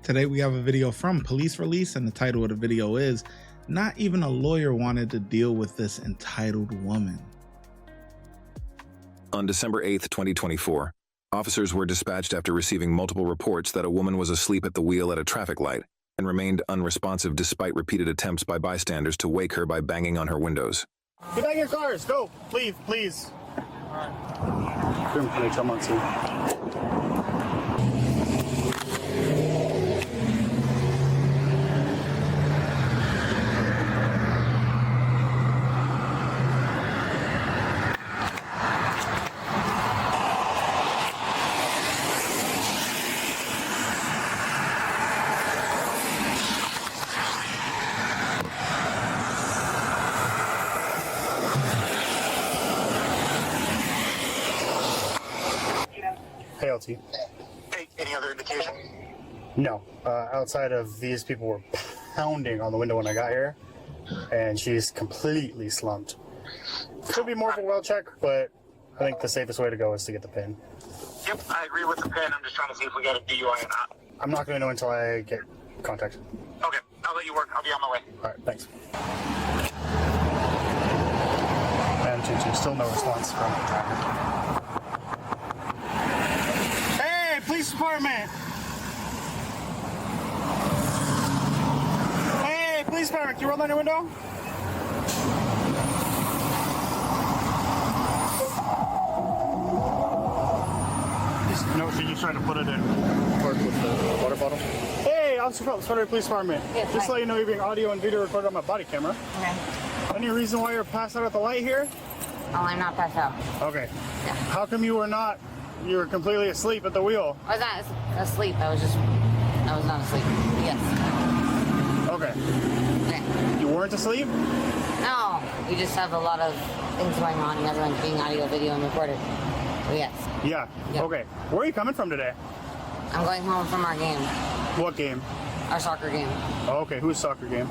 Today we have a video from Police Release, and the title of the video is "Not Even a Lawyer Wanted to Deal with This Entitled Woman." On December 8th, 2024, officers were dispatched after receiving multiple reports that a woman was asleep at the wheel at a traffic light and remained unresponsive despite repeated attempts by bystanders to wake her by banging on her windows. Get back in your cars. Go. Leave, please. All right. Hey, LT. Hey, any other indication? No. Outside of these people were pounding on the window when I got here, and she's completely slumped. Could be more of a well check, but I think the safest way to go is to get the pin. Yep, I agree with the pin. I'm just trying to see if we got a DUI or not. I'm not going to know until I get contact. Okay, I'll let you work. I'll be on my way. All right, thanks. And 2-2, still no response from the traffic. Hey, police department! Hey, police department, can you roll down your window? No, so you trying to put it in park with the water bottle? Hey, Officer Phelps, Federal Police Department. Yes, just hi. let you know you're being audio and video recorded on my body camera. Okay. Any reason why you're passed out at the light here? Oh, I'm not passed out. Okay. Yeah. How come you were not? You were completely asleep at the wheel. I was not asleep. I was not asleep. Yes. Okay. Okay. You weren't asleep? No, we just have a lot of things going on and everyone's being audio, video, and recorded. So yes. Yeah. Yep. Okay. Where are you coming from today? I'm going home from our game, What game? our soccer game. Oh, okay. Whose soccer game?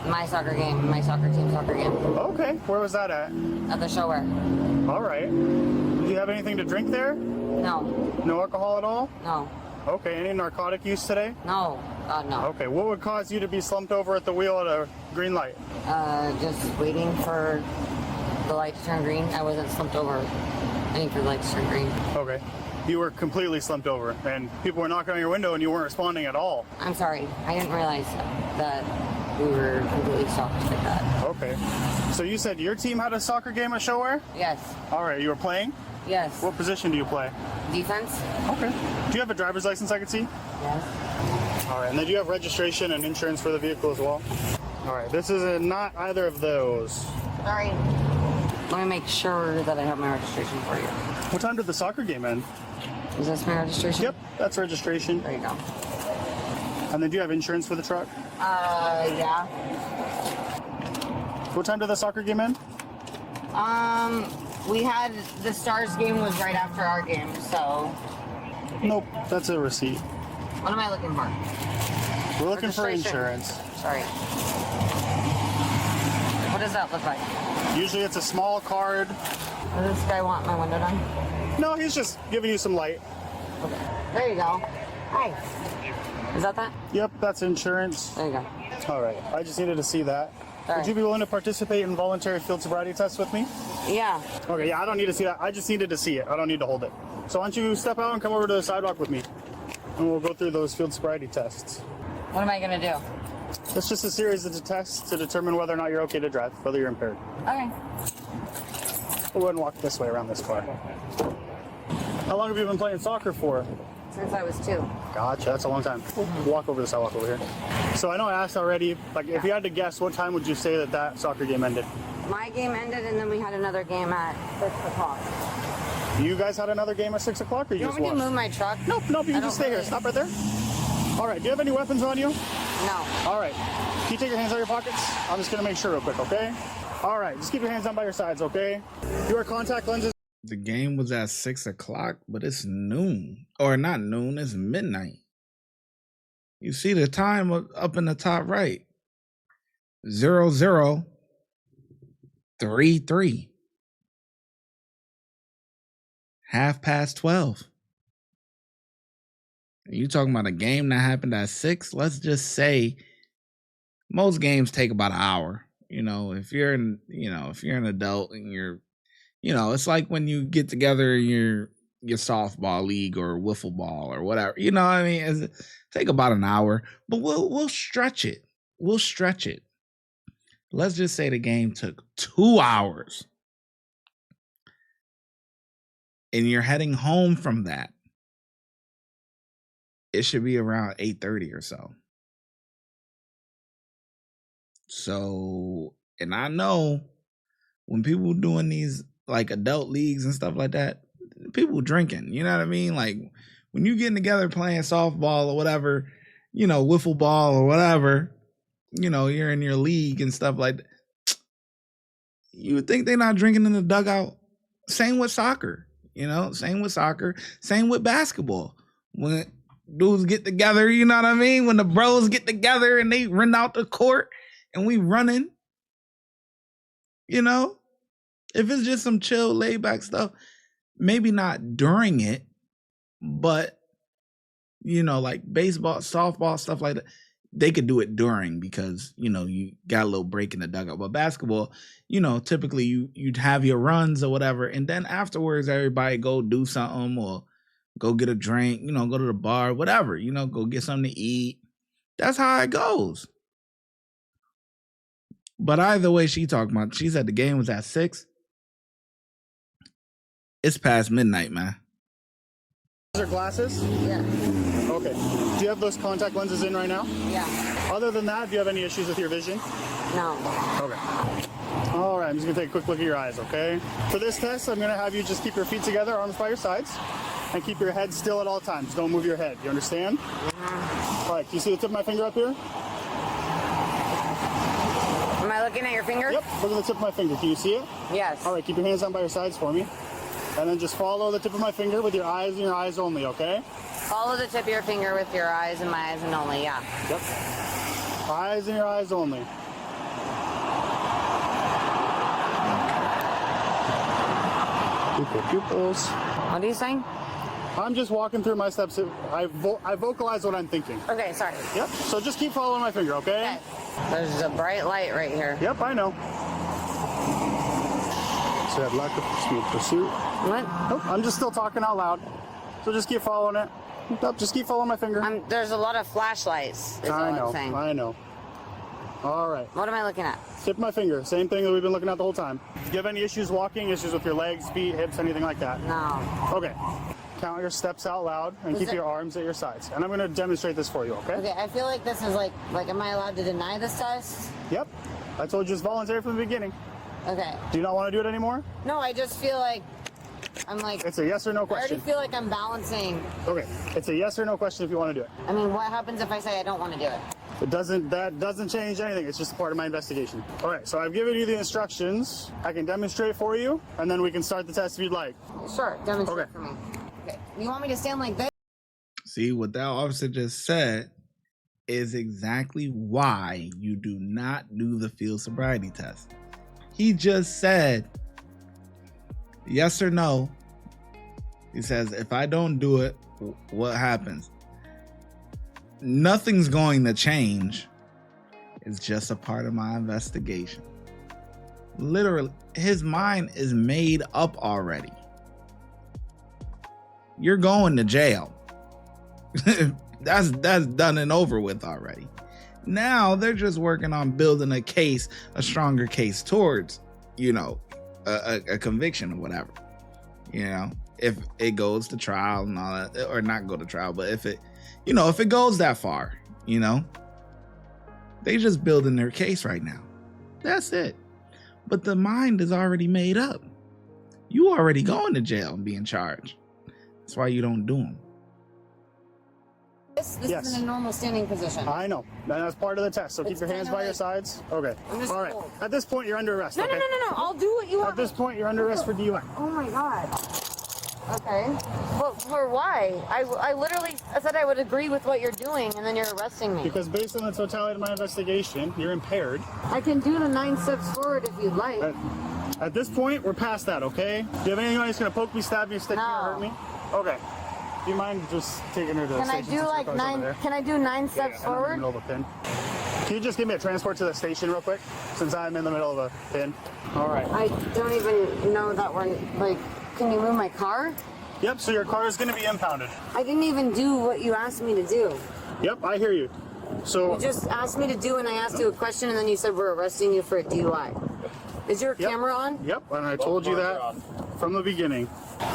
My soccer game, my soccer team soccer game. Okay. Where was that at? At the show where? All right. Do you have anything to drink there? No. No alcohol at all? No. Okay. Any narcotic use today? No. God, no. Okay. What would cause you to be slumped over at the wheel at a green light? Just waiting for the light to turn green. I wasn't slumped over. Waiting for the light to turn green. Okay. You were completely slumped over, and people were knocking on your window, and you weren't responding at all. I'm sorry. I didn't realize that we were completely stopped like that. Okay. So you said your team had a soccer game at Showware? Yes. All right. You were playing? Yes. What position do you play? Defense? Okay. Do you have a driver's license I can see? Yes. All right. And then do you have registration and insurance for the vehicle as well? All right. This is not either of those. Sorry. Let me make sure that I have my registration for you. What time did the soccer game end? Is this my registration? Yep. That's registration. There you go. And then do you have insurance for the truck? Yeah. What time did the soccer game end? We had the Stars game was right after our game, so Nope. That's a receipt. what am I looking for? We're looking for Registration. insurance. Sorry. What does that look like? Usually it's a small card. Does this guy want my window done? No, he's just giving you some light. Okay. There you go. Hi. Is that that? Yep, that's insurance. There you go. All right. I just needed to see that. All Would you be willing to participate in voluntary field sobriety tests with me? Yeah. Okay, yeah, I don't need to see that. I just needed to see it. I don't need to hold it. So why don't you step out and come over to the sidewalk with me? And we'll go through those field sobriety tests. What am I gonna do? It's just a series of tests to determine whether or not you're okay to drive, whether you're impaired. Okay. We'll go ahead and walk this way around this car. How long have you been playing soccer for? Since I was 2. Gotcha, that's a long time. We'll walk over the sidewalk over here. So I know I asked already, like if you had to guess, what time would you say that that soccer game ended? My game ended, and then we had another game at 6 o'clock. You guys had another game at 6 o'clock, or you You just want me to watched? move my truck? Nope, you I can don't just stay here. really- Stop right there. All right, do you have any weapons on you? No. All right. Can you take your hands out of your pockets? I'm just going to make sure real quick, okay? All right, just keep your hands down by your sides, okay? You wear contact lenses. The game was at 6 o'clock, but it's noon. Or not noon, it's midnight. You see the time up in the top right. 00:33. 12:30. You talking about a game that happened at 6? Let's just say most games take about an hour. You know, if you're an adult and you're, it's like when you get together in your softball league or wiffle ball or whatever. You know what I mean? It take about an hour, but we'll stretch it. We'll stretch it. Let's just say the game took 2 hours. And you're heading home from that. It should be around 8:30 or so. So, and I know when people doing these like adult leagues and stuff like that, people drinking, you know what I mean? Like when you getting together playing softball or whatever, wiffle ball or whatever, you're in your league and stuff like that. You would think they're not drinking in the dugout. Same with soccer, same with basketball. When dudes get together, you know what I mean? When the bros get together and they run out the court and we running, if it's just some chill, laid back stuff, maybe not during it, but like baseball, softball, stuff like that, they could do it during because, you got a little break in the dugout. But basketball, typically you'd have your runs or whatever. And then afterwards, everybody go do something or go get a drink, go to the bar, whatever, go get something to eat. That's how it goes. But either way she talking about, she said the game was at 6. It's past midnight, man. Are glasses? Yeah. Okay. Do you have those contact lenses in right now? Yeah. Other than that, do you have any issues with your vision? No. Okay. All right, I'm just going to take a quick look at your eyes, okay? For this test, I'm going to have you just keep your feet together, arms by your sides, and keep your head still at all times. Don't move your head. You understand? Mm-hmm. All right, can you see the tip of my finger up here? Am I looking at your finger? Yep, look at the tip of my finger. Can you see it? Yes. All right, keep your hands down by your sides for me. And then just follow the tip of my finger with your eyes and your eyes only, okay? Follow the tip of your finger with your eyes and my eyes and only, yeah. Yep. Eyes and your eyes only. Keep your pupils. What are you saying? I'm just walking through my steps. I vocalize what I'm thinking. Okay, sorry. Yep, so just keep following my finger, okay? Okay. There's a bright light right here. Yep, I know. So I'd like a smooth pursuit. What? Nope, I'm just still talking out loud. So just keep following it. Yep, just keep following my finger. There's a lot of flashlights, is all I'm saying. I know. All right. What am I looking at? Tip of my finger. Same thing that we've been looking at the whole time. Do you have any issues walking, issues with your legs, feet, hips, anything like that? No. Okay. Count your steps out loud and keep your arms at your sides. And I'm going to demonstrate this for you, okay? Okay, I feel like this is like am I allowed to deny this test? Yep. I told you it's voluntary from the beginning. Okay. Do you not want to do it anymore? No, I just feel like I'm like... It's a yes or no I question. already feel like I'm balancing. Okay. It's a yes or no question if you want to do it. I mean, what happens if I say I don't want to do it? That doesn't change anything. It's just a part of my investigation. All right, so I've given you the instructions. I can demonstrate for you, and then we can start the test if you'd like. Sure, demonstrate for me. Okay. You want me to stand like this? See, what that officer just said is exactly why you do not do the field sobriety test. He just said yes or no. He says, if I don't do it, what happens? Nothing's going to change. It's just a part of my investigation. Literally, his mind is made up already. You're going to jail. That's done and over with already. Now they're just working on building a stronger case towards, a conviction or whatever. If it goes to trial and all that, or not go to trial, but if it goes that far, they just building their case right now. That's it. But the mind is already made up. You already going to jail and being charged. That's why you don't do them. This is in a normal standing position. I know. That's part of the test. So keep your hands by your sides. Okay. All right. At this point, you're under arrest. No. I'll do what you want. At this point, you're under arrest for DUI. Oh my God. Okay. Well, for why? I literally said I would agree with what you're doing, and then you're arresting me. Because based on the totality of my investigation, you're impaired. I can do the 9 steps forward if you'd like. At this point, we're past that, okay? Do you have anything that's going to poke me, stab me, stick me, or hurt me? Okay. Do you mind just taking her to the Can I station do since like your car's over 9? there? Can I do 9 steps I'm in the forward? middle of a pin. Can you just give me a transport to the station real quick, since I'm in the middle of a pin? All right. I don't even know that we're like. Can you move my car? Yep. So your car is going to be impounded. I didn't even do what you asked me to do. Yep. I hear you. So You just asked me to do, and I asked you a question, and then you said we're arresting you for a DUI. Is your Yep. camera on? Yep. And I told you that from the beginning. Can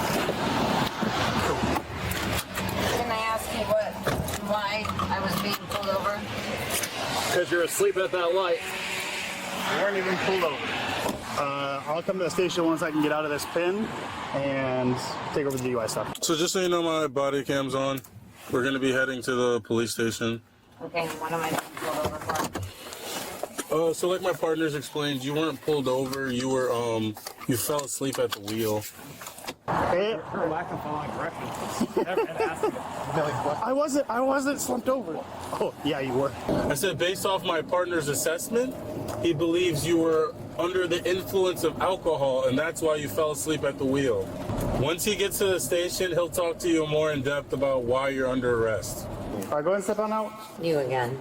I ask you why I was being pulled over? Because you're asleep at that light. You weren't even pulled over. I'll come to the station once I can get out of this pin and take over the DUI stuff. So just so you know, my body cam's on. We're going to be heading to the police station. Okay, what am I being pulled over for? So like my partners explained, you weren't pulled over. You were, you fell asleep at the wheel. Hey, Her lack of following directions. I wasn't slumped over. Oh, yeah, you were. I said based off my partner's assessment, he believes you were under the influence of alcohol, and that's why you fell asleep at the wheel. Once he gets to the station, he'll talk to you more in depth about why you're under arrest. All right, go ahead and step on out. You again.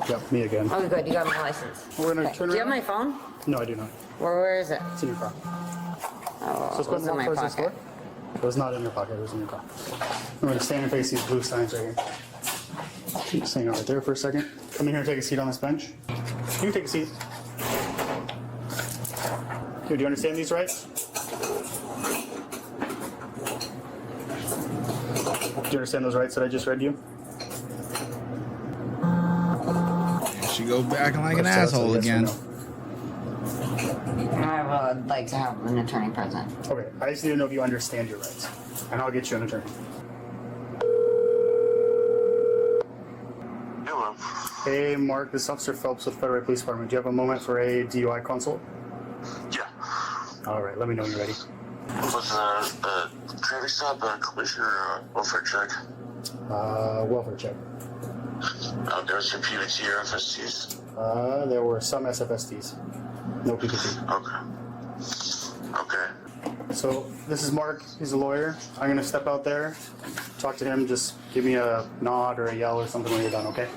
Yep, me again. Oh, good. You got my license. We're gonna Okay. turn Do you have around. my phone? No, I do not. Where is it? It's in your car. Oh, So let's go it's and in walk my towards this door. pocket. It was not in your pocket. It was in your car. I'm gonna stand and face these blue signs right here. Just hang out right there for a second. Come in here and take a seat on this bench. You can take a seat. Here, do you understand these rights? Do you understand those rights that I just read you? She goes back like an Let's tell asshole us a yes or again. no. I would like to have an attorney present. Okay, I just need to know if you understand your rights, and I'll get you an attorney. Hello. Hey, Mark, this is Officer Phelps with Federal Police Department. Do you have a moment for a DUI consult? Yeah. All right, let me know when you're ready. Was a traffic stop, a collision, or a welfare check? Welfare check. There was some PVT or FSTs. There were some SFSTs. No PPT. Okay. Okay. So this is Mark. He's a lawyer. I'm gonna step out there, talk to him. Just give me a nod or a yell or something when you're done, okay?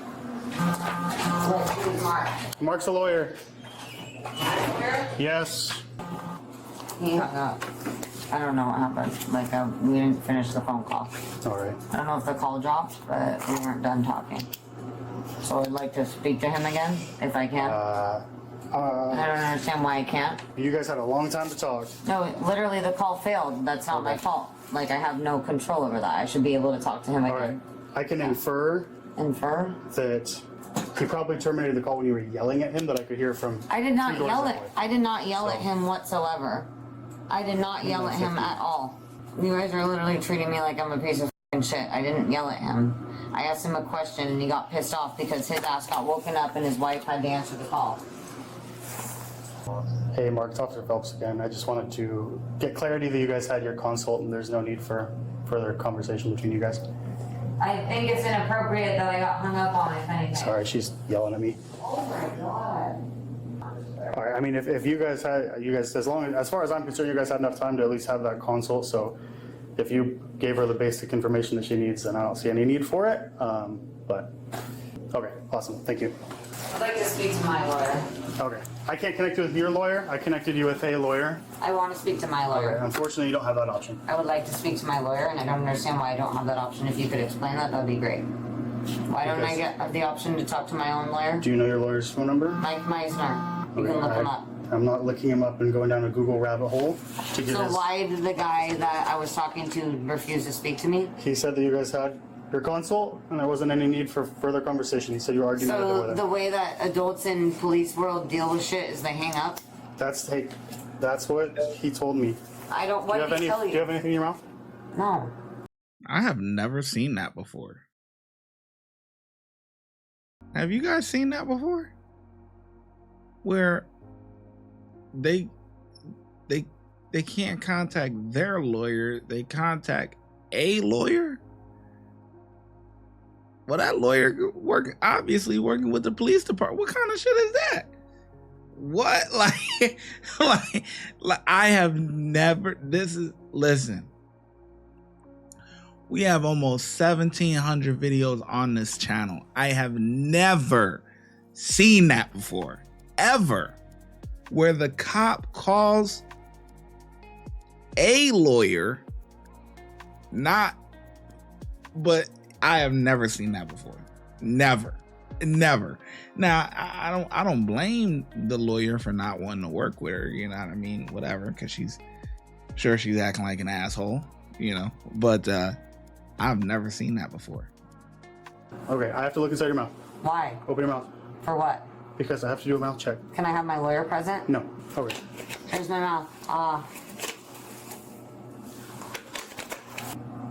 Mark. Mark's a lawyer. Yes. He hung up. I don't know what happened. Like, we didn't finish the phone call. All right. I don't know if the call dropped, but we weren't done talking. So I'd like to speak to him again, if I can. I don't understand why I can't. You guys had a long time to talk. No, literally the call failed. That's not my fault. Like, I have no control over that. I should be able to talk to him All right. again. I can infer Infer? that he probably terminated the call when you were yelling at him. That I could hear from. I did not two doors yell that at. way. I did not yell at him whatsoever. I did not yell at him at all. You guys are literally treating me like I'm a piece of f***ing shit. I didn't yell at him. I asked him a question and he got pissed off because his ass got woken up and his wife had to answer the call. Hey, Mark, it's Officer Phelps again. I just wanted to get clarity that you guys had your consult and there's no need for further conversation between you guys. I think it's inappropriate that I got hung up on, if anything. Sorry, she's yelling at me. Oh my god. All right, I mean, if you guys had, as far as I'm concerned, you guys had enough time to at least have that consult. So if you gave her the basic information that she needs, then I don't see any need for it. But okay, awesome. Thank you. I'd like to speak to my lawyer. Okay, I can't connect you with your lawyer. I connected you with a lawyer. I want to speak to my Okay, lawyer. unfortunately, you don't have that option. I would like to speak to my lawyer, and I don't understand why I don't have that option. If you could explain that, that'd be great. Why don't I have the option to talk to my own lawyer? Do you know your lawyer's phone number? Mike Meisner. You can look him up. I'm not looking him up and going down a Google rabbit hole to get So his. why did the guy that I was talking to refuse to speak to me? He said that you guys had your consult and there wasn't any need for further conversation. He said you were arguing with So him. the way that adults in police world deal with shit is they hang up? That's what he told me. I don't, what did he tell Do you have anything in your mouth? No. I have never seen that before. Have you guys seen that before? Where they can't contact their lawyer, they contact a lawyer? Well, that lawyer obviously working with the police department. What kind of shit is that? What? like I have never, listen. We have almost 1,700 videos on this channel. I have never seen that before, ever, where the cop calls a lawyer, but I have never seen that before. Never. Now, I don't blame the lawyer for not wanting to work with her, you know what I mean? Whatever, because she's acting like an asshole, you know, but I've never seen that before. Okay, I have to look inside your mouth. Why? Open your mouth. For what? Because I have to do a mouth check. Can I have my lawyer present? No. Okay. Here's my mouth.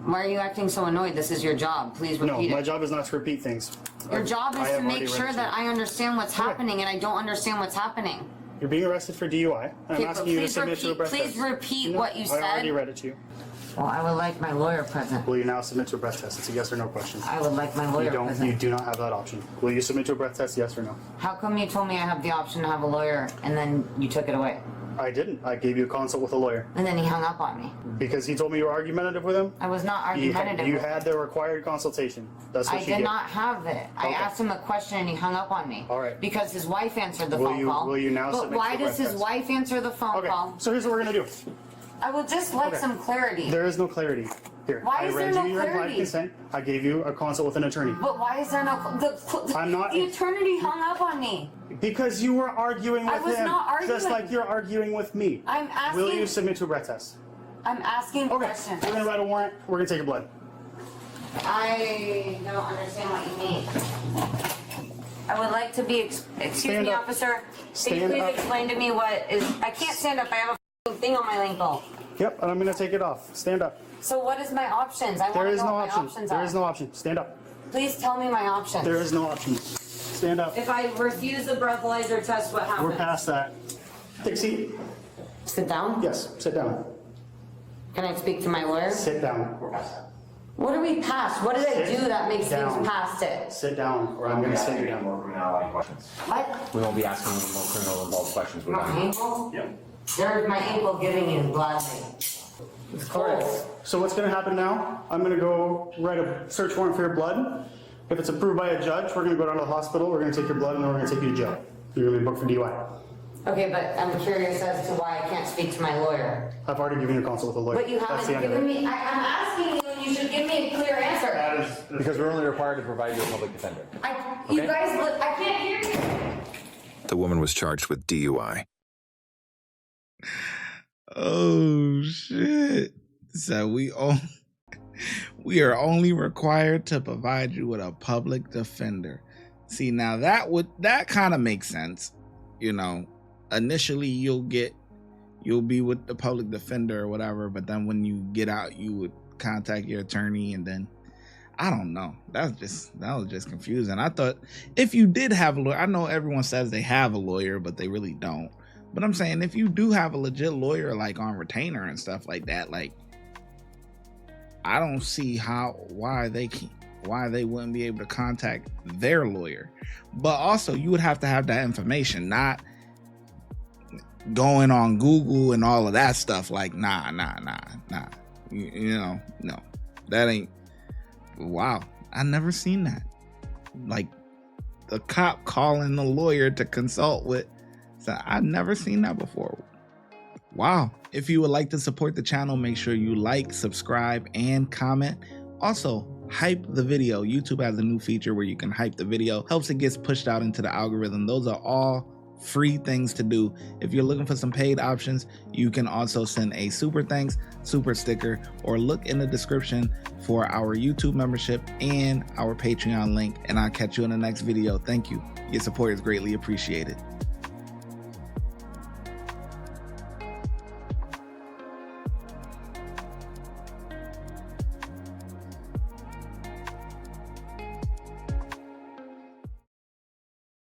Why are you acting so annoyed? This is your job. Please repeat No, my it. job is not to repeat things. Your job I is to have already make sure read it that to you. I understand what's happening, and I don't understand what's happening. You're being arrested for DUI, and I'm Okay, but asking you to please submit to a breath test. Please repeat No, what you I said. already read it to you. Well, I would like my lawyer present. Will you now submit to a breath test? It's a yes or no question. I would like my lawyer You present. do not have that option. Will you submit to a breath test, yes or no? How come you told me I have the option to have a lawyer, and then you took it away? I didn't. I gave you a consult with a lawyer. And then he hung up on me. Because he told me you were argumentative with him? I was not argumentative. You had the required consultation. That's what I you did get. not have it. I Okay. asked him a question and he hung up on me. All right. Because his wife answered the Will phone you- call. will you now But submit why to the does breath his test? wife answer the phone Okay, call? so here's what we're gonna do. I would just like Okay. some clarity. There is no clarity. Here, Why I is there read no you your implied clarity? consent. I gave you a consult with an attorney. But why is there no... I'm not- The attorney hung up on me. Because you were arguing with I was him. not arguing. Just like you're arguing with me. I'm asking... Will you submit to a breath test? I'm asking Okay, questions. we're gonna write a warrant. We're gonna take your blood. I don't understand what you mean. I would like to be... Excuse Stand me, up. officer. Can you Stand please up. explain to me what is... I can't stand up. I have a f***ing thing on my ankle. Yep, and I'm gonna take it off. Stand up. So what is my options? I want There to is know no what my option. options There are. is no option. Stand up. Please tell me my options. There is no option. Stand up. If I refuse the breathalyzer test, what happens? We're past that. Take a seat. Sit down? Yes, sit down. Can I speak to my lawyer? Sit down. We're past that. What are we past? What did I Sit do that makes down. things past it? Sit down, or I'm gonna sit you down. More criminality questions. What? We won't be asking any more criminal involved questions. We're My done. ankle? Yep. There's my ankle giving you gladly. It's cold. So what's gonna happen now? I'm gonna go write a search warrant for your blood. If it's approved by a judge, we're gonna go down to the hospital, we're gonna take your blood, and then we're gonna take you to jail. You're gonna be booked for DUI. Okay, but I'm curious as to why I can't speak to my lawyer. I've already given you a consult with a lawyer. But you That's haven't the end of given it. me, I'm asking you and you should give me a clear answer. Because we're only required to provide you a public defender. You guys look, I can't hear you. The woman was charged with DUI. Oh shit. So we are only required to provide you with a public defender. See, now that kind of makes sense. You know, initially you'll be with the public defender or whatever, but then when you get out, you would contact your attorney, and then I don't know. That was just confusing. I thought if you did have a lawyer, I know everyone says they have a lawyer, but they really don't. But I'm saying if you do have a legit lawyer, like on retainer and stuff like that, like I don't see why they wouldn't be able to contact their lawyer. But also you would have to have that information, not going on Google and all of that stuff. Like nah. You know, no, that ain't. Wow, I never seen that. Like the cop calling the lawyer to consult with. So I've never seen that before. Wow. If you would like to support the channel, make sure you like, subscribe, and comment. Also, hype the video. YouTube has a new feature where you can hype the video. Helps it gets pushed out into the algorithm. Those are all free things to do. If you're looking for some paid options, you can also send a super thanks, super sticker, or look in the description for our YouTube membership and our Patreon link. And I'll catch you in the next video. Thank you. Your support is greatly appreciated.